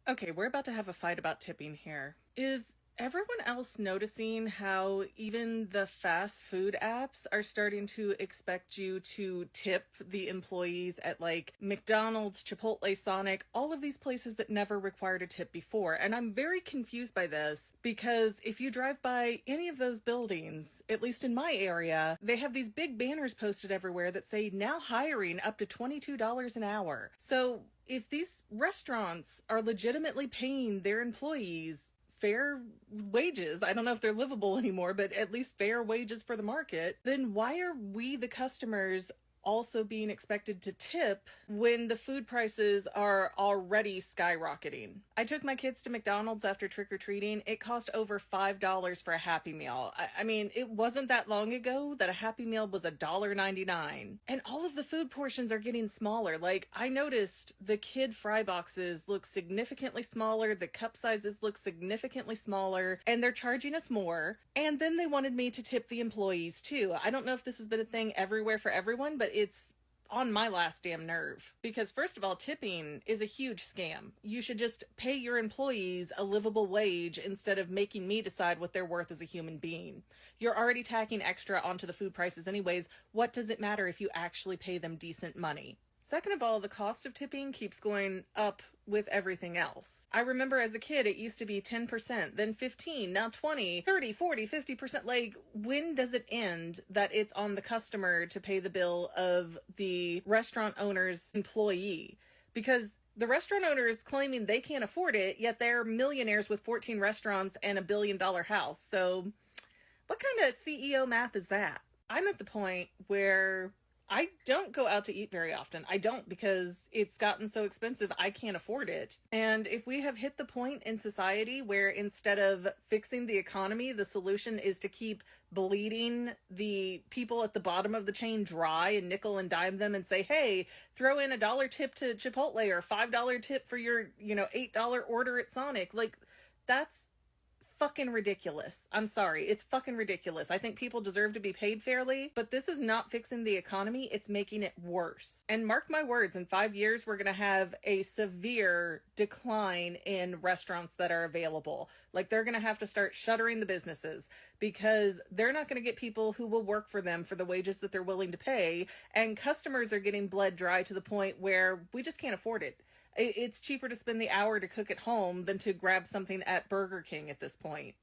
Okay, we're about to have a fight about tipping here. Is everyone else noticing how even the fast food apps are starting to expect you to tip the employees at like McDonald's, Chipotle, Sonic, all of these places that never required a tip before? And I'm very confused by this because if you drive by any of those buildings, at least in my area, they have these big banners posted everywhere that say now hiring up to $22 an hour. So if these restaurants are legitimately paying their employees fair wages, I don't know if they're livable anymore, but at least fair wages for the market, then why are we, the customers, also being expected to tip when the food prices are already skyrocketing? I took my kids to McDonald's after trick-or-treating. It cost over $5 for a Happy Meal. I mean, it wasn't that long ago that a Happy Meal was $1.99. And all of the food portions are getting smaller. Like, I noticed the kid fry boxes look significantly smaller, the cup sizes look significantly smaller, and they're charging us more. And then they wanted me to tip the employees too. I don't know if this has been a thing everywhere for everyone, but it's on my last damn nerve. Because first of all, tipping is a huge scam. You should just pay your employees a livable wage instead of making me decide what they're worth as a human being. You're already tacking extra onto the food prices anyways. What does it matter if you actually pay them decent money? Second of all, the cost of tipping keeps going up with everything else. I remember as a kid, it used to be 10%, then 15, now 20, 30, 40, 50%. Like, when does it end that it's on the customer to pay the bill of the restaurant owner's employee? Because the restaurant owner is claiming they can't afford it, yet they're millionaires with 14 restaurants and $1 billion house. So what kind of CEO math is that? I'm at the point where I don't go out to eat very often. I don't, because it's gotten so expensive I can't afford it. And if we have hit the point in society where instead of fixing the economy, the solution is to keep bleeding the people at the bottom of the chain dry and nickel and dime them and say, hey, throw in $1 tip to Chipotle or $5 tip for your, $8 order at Sonic. Like, that's fucking ridiculous. I'm sorry. It's fucking ridiculous. I think people deserve to be paid fairly, but this is not fixing the economy. It's making it worse. And mark my words, in 5 years, we're going to have a severe decline in restaurants that are available. Like, they're going to have to start shuttering the businesses because they're not going to get people who will work for them for the wages that they're willing to pay. And customers are getting bled dry to the point where we just can't afford it. It's cheaper to spend the hour to cook at home than to grab something at Burger King at this point.